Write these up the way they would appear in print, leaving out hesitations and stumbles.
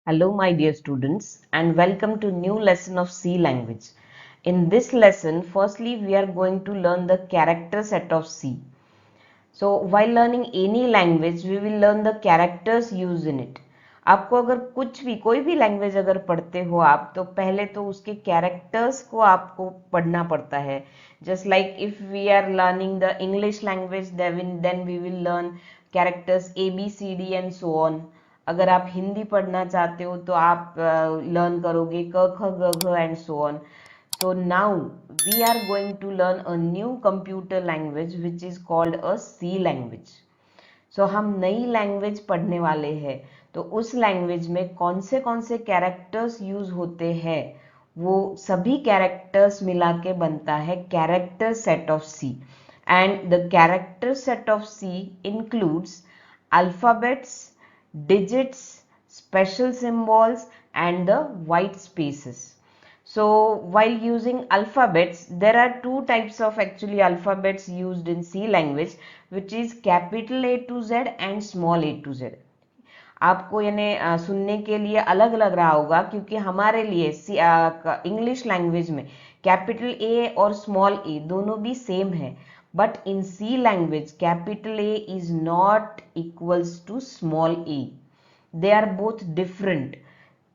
Hello my dear students and welcome to new lesson of C language. In this lesson, firstly we are going to learn the character set of C. So while learning any language, we will learn the characters used in it. आपको अगर कुछ भी कोई भी language अगर पढ़ते हो आप तो पहले तो उसके कैरेक्टर्स को आपको पढ़ना पड़ता है. Just like if we are learning the English language then we will learn characters A B C D and so on. अगर आप हिंदी पढ़ना चाहते हो तो आप लर्न करोगे क ख ग घ and so on. So now we are going to learn a new computer language which is called a C language. So हम नई लैंग्वेज पढ़ने वाले हैं तो उस लैंग्वेज में कौन से कैरेक्टर्स यूज होते हैं वो सभी कैरेक्टर्स मिला के बनता है character set of C. And the character set of C includes alphabets, digits, special symbols and the white spaces. So while using alphabets, there are two types of actually alphabets used in C language, which is capital A to Z and small a to Z. आपको यानी सुनने के लिए अलग लग रहा होगा क्योंकि हमारे लिए इंग्लिश लैंग्वेज में कैपिटल ए और स्मॉल ए दोनों भी सेम है. But in C language capital A is not equals to small A. They are both different.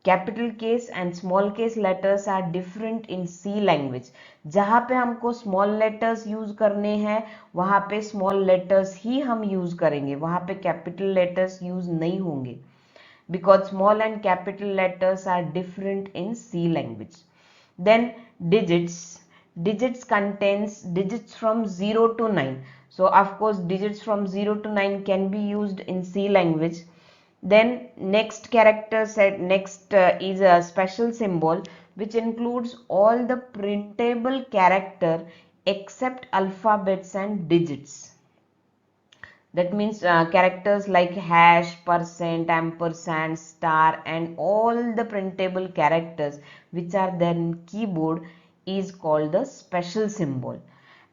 Capital case and small case letters are different in C language. जहाँ पे हमको small letters use करने हैं वहाँ पे small letters ही हम use करेंगे, वहाँ पे capital letters use नहीं होंगे. Because small and capital letters are different in C language. Then digits. Digits contains digits from 0 to 9. So of course digits from 0 to 9 can be used in C language. Then next character set is a special symbol which includes all the printable character except alphabets and digits. That means characters like hash, percent, ampersand, star and all the printable characters which are there in keyboard is called the special symbol.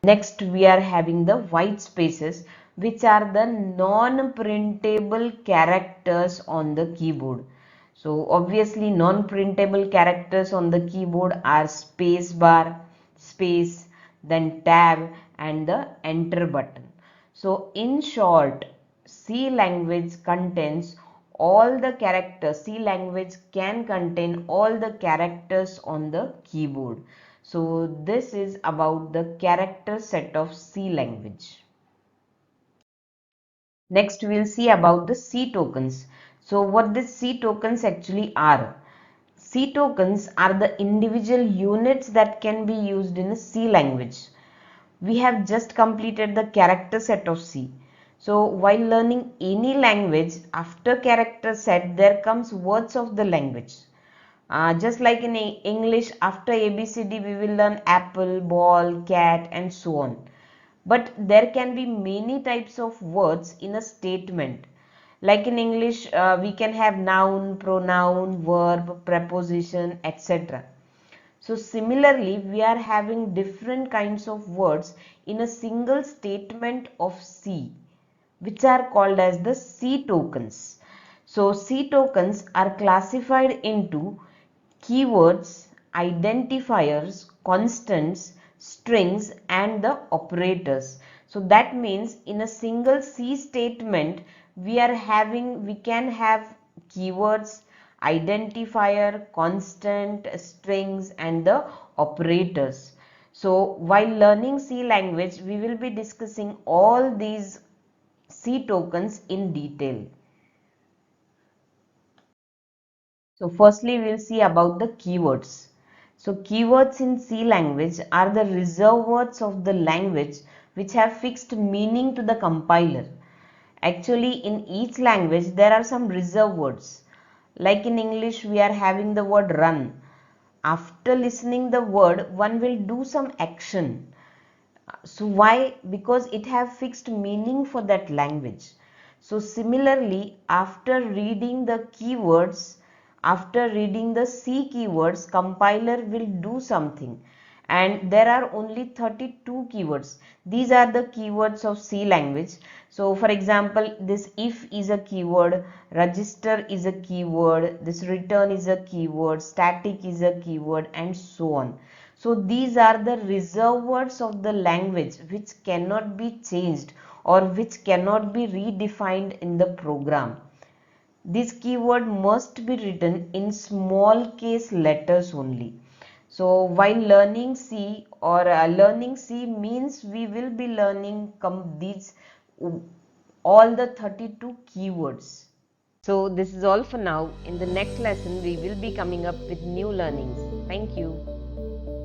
Next we are having the white spaces which are the non-printable characters on the keyboard. So obviously non-printable characters on the keyboard are space bar, space, then tab and the enter button. So in short, C language contains all the characters. C language can contain all the characters on the keyboard. So this is about the character set of C language. Next we will see about the C tokens. So what these C tokens actually are. C tokens are the individual units that can be used in a C language. We have just completed the character set of C. So while learning any language, after character set there comes words of the language. Just like in English, after ABCD we will learn apple, ball, cat and so on. But there can be many types of words in a statement. Like in English, we can have noun, pronoun, verb, preposition, etc. So similarly, we are having different kinds of words in a single statement of C, which are called as the C tokens. So C tokens are classified into keywords, identifiers, constants, strings and the operators. So that means in a single C statement we can have keywords, identifier, constant, strings and the operators. So while learning C language we will be discussing all these C tokens in detail. So firstly we will see about the keywords. So keywords in C language are the reserved words of the language which have fixed meaning to the compiler. Actually in each language there are some reserved words. Like in English we are having the word run. After listening the word one will do some action. So why? Because it have fixed meaning for that language. So similarly after reading the keywords, after reading the C keywords, compiler will do something and there are only 32 keywords. These are the keywords of C language. So for example, this if is a keyword, register is a keyword, this return is a keyword, static is a keyword, and so on. So these are the reserved words of the language which cannot be changed or which cannot be redefined in the program. This keyword must be written in small case letters only. So while learning C or learning C means we will be learning these all the 32 keywords. So this is all for now. In the next lesson we will be coming up with new learnings. Thank you.